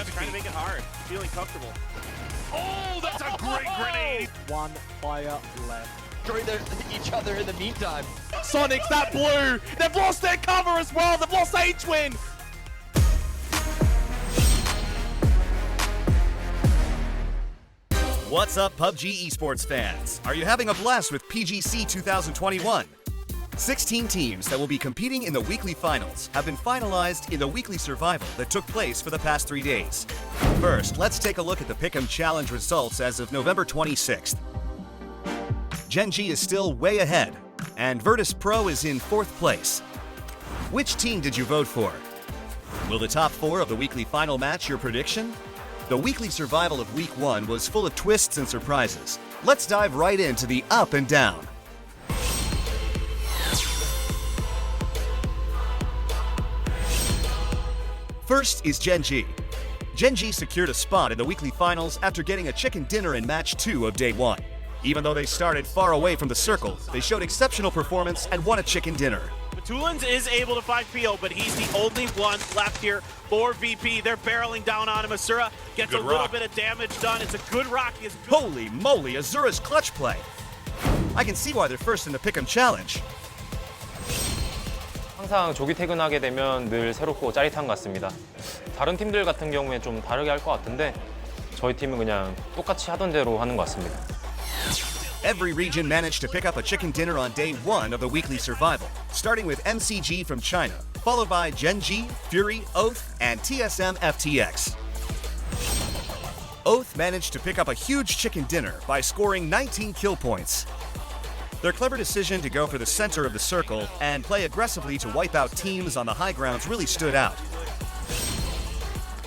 Trying to make it hard, feeling comfortable. Oh, that's a great grenade! One player left. Destroy each other in the meantime. Sonics, that blue! They've lost their cover as well! They've lost H-Win! What's up, PUBG Esports fans? Are you having a blast with PGC 2021? 16 teams that will be competing in the weekly finals have been finalized in the weekly survival that took place for the past 3 days. First, let's take a look at the Pick'em Challenge results as of November 26th. Gen G is still way ahead, and Virtus Pro is in 4th place. Which team did you vote for? Will the top 4 of the weekly final match your prediction? The weekly survival of Week 1 was full of twists and surprises. Let's dive right into the up and down. First is Gen G. Gen G secured a spot in the weekly finals after getting a chicken dinner in match 2 of day 1. Even though they started far away from the circle, they showed exceptional performance and won a chicken dinner. Matulans is able to find Pio, but he's the only one left here for VP. They're barreling down on him. Asura gets a little bit of damage done. It's a good rock. Holy moly, Azura's clutch play. I can see why they're first in the Pick'em Challenge. 항상 조기 퇴근하게 되면 늘 새롭고 짜릿한 것 같습니다. 다른 팀들 같은 경우에 좀 다르게 할 것 같은데 저희 팀은 그냥 똑같이 하던 대로 하는 것 같습니다. Every region managed to pick up a chicken dinner on day 1 of the weekly survival, starting with MCG from China, followed by Gen G, Fury, Oath, and TSM FTX. Oath managed to pick up a huge chicken dinner by scoring 19 kill points. Their clever decision to go for the center of the circle and play aggressively to wipe out teams on the high grounds really stood out.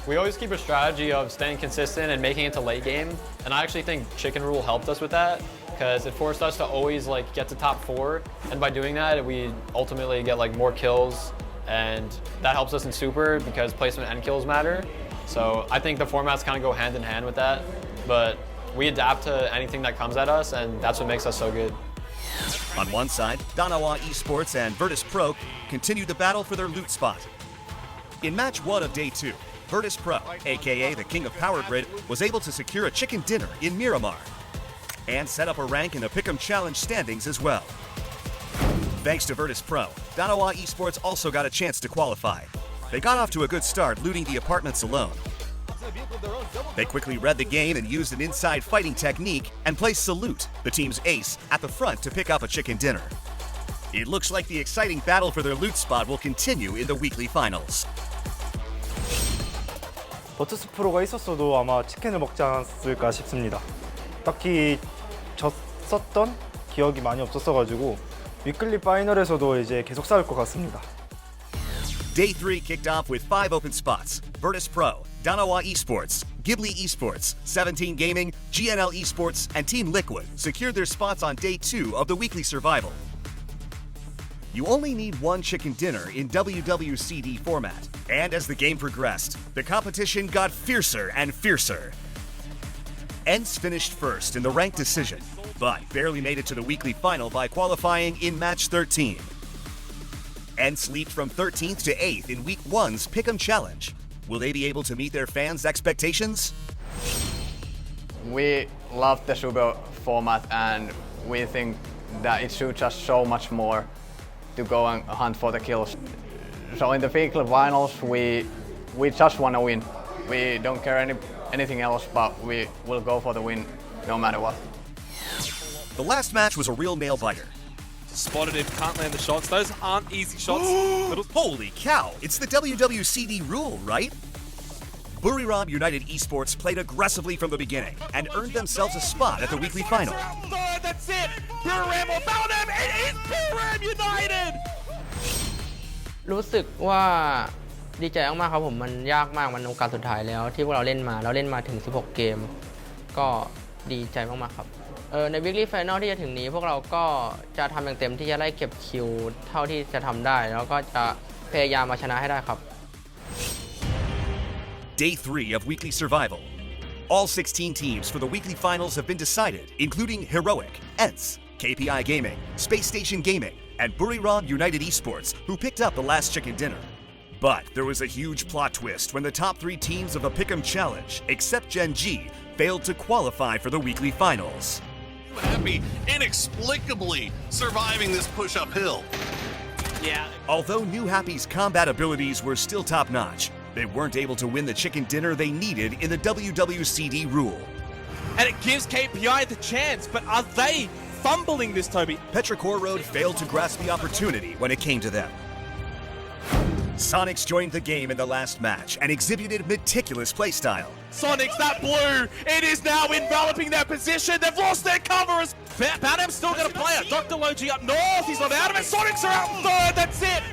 We always keep a strategy of staying consistent and making it to late game, and I actually think Chicken Rule helped us with that because it forced us to always get to top 4, and by doing that we ultimately get more kills, and that helps us in Super because placement and kills matter. So I think the formats kind of go hand in hand with that, but we adapt to anything that comes at us, and that's what makes us so good. On one side, Danawa Esports and Virtus Pro continued the battle for their loot spot. In match 1 of day 2, Virtus Pro, aka the king of Power Grid, was able to secure a chicken dinner in Miramar and set up a rank in the Pick'em Challenge standings as well. Thanks to Virtus Pro, Danawa Esports also got a chance to qualify. They got off to a good start looting the apartments alone. They quickly read the game and used an inside fighting technique and placed Salute, the team's ace, at the front to pick up a chicken dinner. It looks like the exciting battle for their loot spot will continue in the weekly finals. 버투스 프로가 있었어도 아마 치킨을 먹지 않았을까 싶습니다. 딱히 졌었던 기억이 많이 없었어가지고 위클리 파이널에서도 이제 계속 싸울 것 같습니다. Day 3 kicked off with 5 open spots. Virtus Pro, Danawa Esports, Ghibli Esports, 17 Gaming, GNL Esports, and Team Liquid secured their spots on day 2 of the weekly survival. You only need one chicken dinner in WWCD format, and as the game progressed, the competition got fiercer and fiercer. ENCE finished first in the ranked decision, but barely made it to the weekly final by qualifying in match 13. ENCE leaped from 13th to 8th in Week 1's Pick'em Challenge. Will they be able to meet their fans' expectations? We love the Super format, and we think that it suits us so much more to go and hunt for the kills. So in the weekly finals, we just want to win. We don't care anything else, but we will go for the win no matter what. The last match was a real nail-biter. Spotted him, can't land the shots. Those aren't easy shots. Holy cow, it's the WWCD rule, right? Buriram United Esports played aggressively from the beginning and earned themselves a spot at the weekly final. That's it! Buriram found him! It is Buriram United! รู้สึกว่าดีใจมากๆครับผมมันยากมากมันโอกาสสุดท้ายแล้วที่พวกเราเล่นมาถึง16เกมก็ดีใจมากๆครับใน Weekly Final ที่จะถึงนี้พวกเราก็จะทำอย่างเต็มที่จะไล่เก็บคิวเท่าที่จะทำได้แล้วก็จะพยายามมาชนะให้ได้ครับ Day 3 of weekly survival. All 16 teams for the weekly finals have been decided, including Heroic, ENCE, KPI Gaming, Space Station Gaming, and Buriram United Esports, who picked up the last chicken dinner. But there was a huge plot twist when the top 3 teams of the Pick'em Challenge, except Gen G, failed to qualify for the weekly finals. Happy inexplicably surviving this push uphill. Yeah. Although New Happy's combat abilities were still top-notch, they weren't able to win the chicken dinner they needed in the WWCD rule. And it gives KPI the chance, but are they fumbling this, Toby? Petrichor Road failed to grasp the opportunity when it came to them. Sonics joined the game in the last match and exhibited meticulous playstyle. Sonics, that blue, it is now enveloping their position. They've lost their cover. Badham's still going to play it. Dr. Logi up north, he's not out of it. Sonics are out in third, that's it.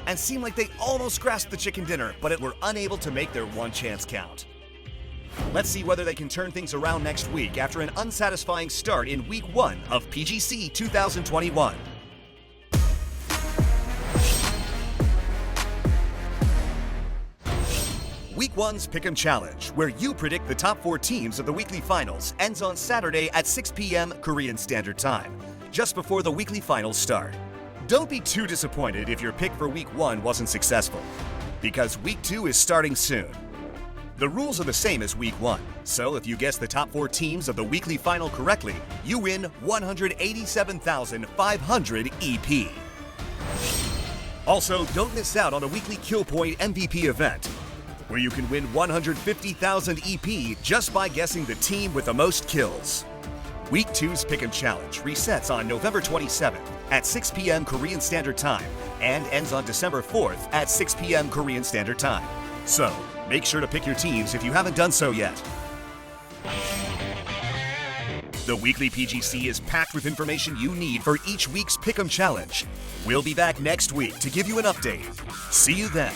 And seemed like they almost grasped the chicken dinner, but were unable to make their one chance count. Let's see whether they can turn things around next week after an unsatisfying start in Week 1 of PGC 2021. Week 1's Pick'em Challenge, where you predict the top 4 teams of the weekly finals, ends on Saturday at 6 p.m. Korean Standard Time, just before the weekly finals start. Don't be too disappointed if your pick for Week 1 wasn't successful, because Week 2 is starting soon. The rules are the same as Week 1, so if you guess the top 4 teams of the weekly final correctly, you win 187,500 EP. Also, don't miss out on a weekly Kill Point MVP event, where you can win 150,000 EP just by guessing the team with the most kills. Week 2's Pick'em Challenge resets on November 27th at 6 p.m. Korean Standard Time and ends on December 4th at 6 p.m. Korean Standard Time. So, make sure to pick your teams if you haven't done so yet. The weekly PGC is packed with information you need for each week's Pick'em Challenge. We'll be back next week to give you an update. See you then.